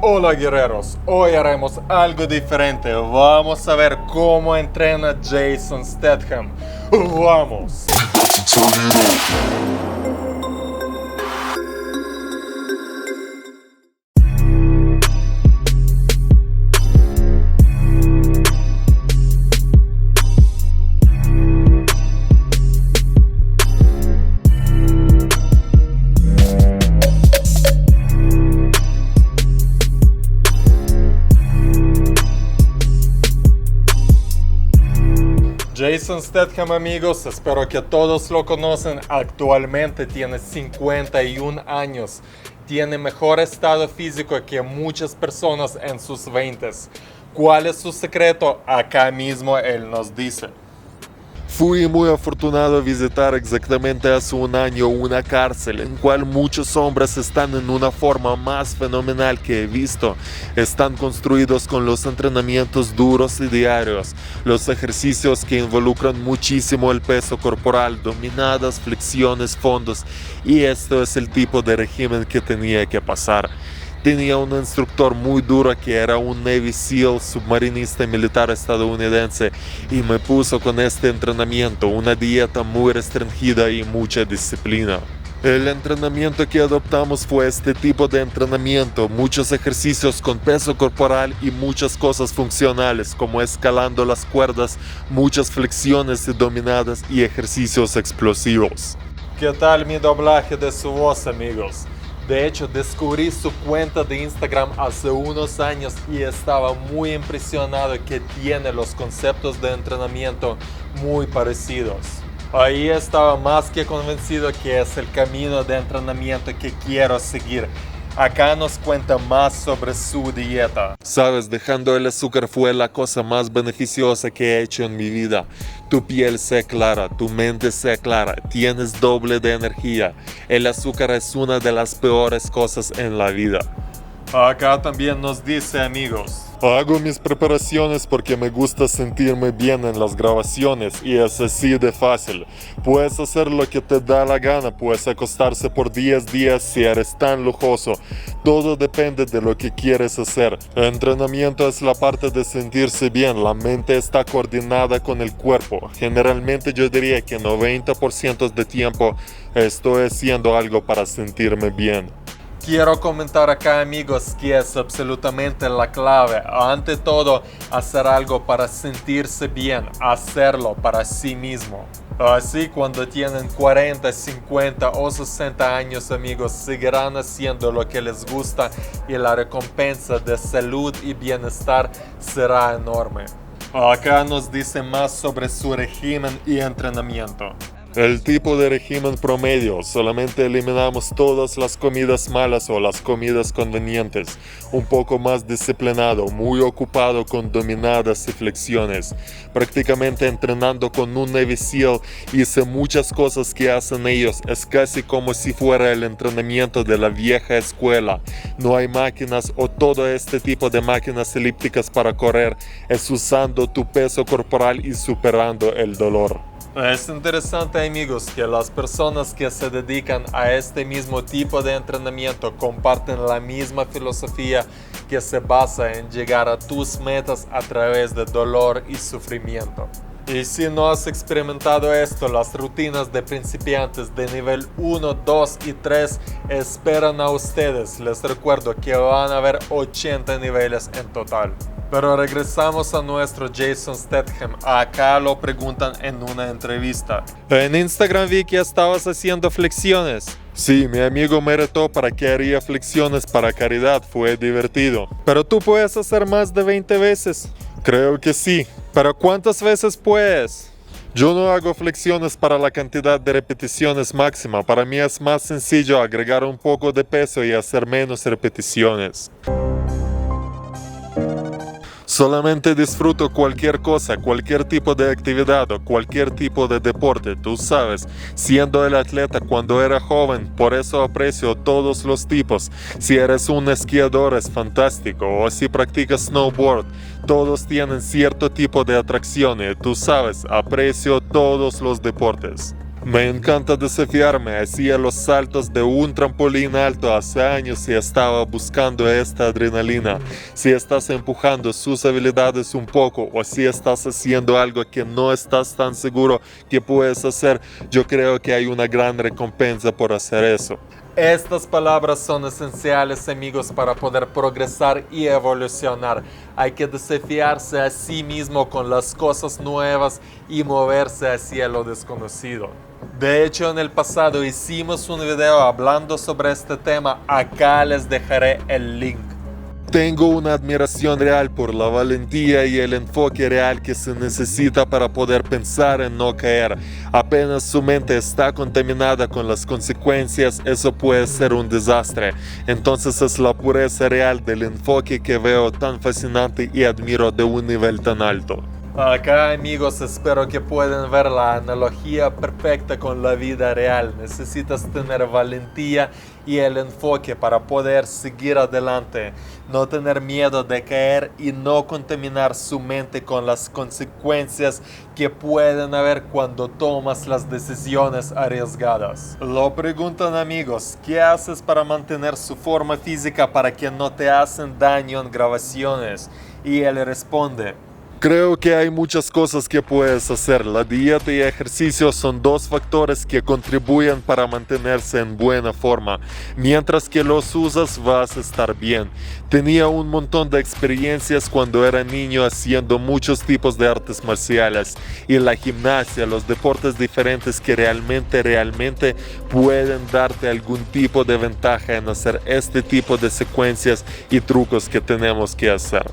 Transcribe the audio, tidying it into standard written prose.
Hola guerreros, hoy haremos algo diferente. Vamos a ver cómo entrena Jason Statham. ¡Vamos! Jason Statham, amigos, espero que todos lo conocen. Actualmente tiene 51 años. Tiene mejor estado físico que muchas personas en sus 20s. ¿Cuál es su secreto? Acá mismo él nos dice. Fui muy afortunado a visitar exactamente hace un año una cárcel en cual muchos hombres están en una forma más fenomenal que he visto. Están construidos con los entrenamientos duros y diarios, los ejercicios que involucran muchísimo el peso corporal, dominadas, flexiones, fondos, y esto es el tipo de régimen que tenía que pasar. Tenía un instructor muy duro que era un Navy SEAL, submarinista militar estadounidense, y me puso con este entrenamiento, una dieta muy restringida y mucha disciplina. El entrenamiento que adoptamos fue este tipo de entrenamiento, muchos ejercicios con peso corporal y muchas cosas funcionales como escalando las cuerdas, muchas flexiones y dominadas y ejercicios explosivos. ¿Qué tal mi doblaje de su voz, amigos? De hecho, descubrí su cuenta de Instagram hace unos años y estaba muy impresionado que tiene los conceptos de entrenamiento muy parecidos. Ahí estaba más que convencido que es el camino de entrenamiento que quiero seguir. Acá nos cuenta más sobre su dieta. Sabes, dejando el azúcar fue la cosa más beneficiosa que he hecho en mi vida. Tu piel se aclara, tu mente se aclara, tienes doble de energía. El azúcar es una de las peores cosas en la vida. Acá también nos dice, amigos. Hago mis preparaciones porque me gusta sentirme bien en las grabaciones y es así de fácil. Puedes hacer lo que te da la gana, puedes acostarse por 10 días si eres tan lujoso. Todo depende de lo que quieres hacer. El entrenamiento es la parte de sentirse bien, la mente está coordinada con el cuerpo. Generalmente yo diría que 90% de tiempo estoy haciendo algo para sentirme bien. Quiero comentar acá, amigos, que es absolutamente la clave. Ante todo, hacer algo para sentirse bien, hacerlo para sí mismo. Así cuando tienen 40, 50 o 60 años, amigos, seguirán haciendo lo que les gusta y la recompensa de salud y bienestar será enorme. Acá nos dice más sobre su régimen y entrenamiento. El tipo de régimen promedio, solamente eliminamos todas las comidas malas o las comidas convenientes. Un poco más disciplinado, muy ocupado con dominadas y flexiones. Prácticamente entrenando con un Navy SEAL, hice muchas cosas que hacen ellos. Es casi como si fuera el entrenamiento de la vieja escuela. No hay máquinas o todo este tipo de máquinas elípticas para correr. Es usando tu peso corporal y superando el dolor. Es interesante, amigos, que las personas que se dedican a este mismo tipo de entrenamiento comparten la misma filosofía que se basa en llegar a tus metas a través de dolor y sufrimiento. Y si no has experimentado esto, las rutinas de principiantes de nivel 1, 2 y 3 esperan a ustedes. Les recuerdo que van a haber 80 niveles en total. Pero regresamos a nuestro Jason Statham. Acá lo preguntan en una entrevista. En Instagram vi que estabas haciendo flexiones. Sí, mi amigo me retó para que haría flexiones para caridad, fue divertido. Pero tú puedes hacer más de 20 veces. Creo que sí. ¿Pero cuántas veces puedes? Yo no hago flexiones para la cantidad de repeticiones máxima. Para mí es más sencillo agregar un poco de peso y hacer menos repeticiones. Solamente disfruto cualquier cosa, cualquier tipo de actividad o cualquier tipo de deporte, tú sabes, siendo el atleta cuando era joven, por eso aprecio todos los tipos. Si eres un esquiador es fantástico, o si practicas snowboard, todos tienen cierto tipo de atracción y tú sabes, aprecio todos los deportes. Me encanta desafiarme, hacía los saltos de un trampolín alto hace años y estaba buscando esta adrenalina. Si estás empujando sus habilidades un poco o si estás haciendo algo que no estás tan seguro que puedes hacer, yo creo que hay una gran recompensa por hacer eso. Estas palabras son esenciales, amigos, para poder progresar y evolucionar. Hay que desafiarse a sí mismo con las cosas nuevas y moverse hacia lo desconocido. De hecho, en el pasado hicimos un video hablando sobre este tema. Acá les dejaré el link. Tengo una admiración real por la valentía y el enfoque real que se necesita para poder pensar en no caer. Apenas su mente está contaminada con las consecuencias, eso puede ser un desastre. Entonces es la pureza real del enfoque que veo tan fascinante y admiro de un nivel tan alto. Acá, amigos, espero que puedan ver la analogía perfecta con la vida real. Necesitas tener valentía y el enfoque para poder seguir adelante, no tener miedo de caer y no contaminar su mente con las consecuencias que pueden haber cuando tomas las decisiones arriesgadas. Lo preguntan, amigos, ¿qué haces para mantener su forma física para que no te hacen daño en grabaciones? Y él responde: Creo que hay muchas cosas que puedes hacer. La dieta y ejercicio son dos factores que contribuyen para mantenerse en buena forma. Mientras que los usas, vas a estar bien. Tenía un montón de experiencias cuando era niño haciendo muchos tipos de artes marciales y la gimnasia, los deportes diferentes que realmente pueden darte algún tipo de ventaja en hacer este tipo de secuencias y trucos que tenemos que hacer.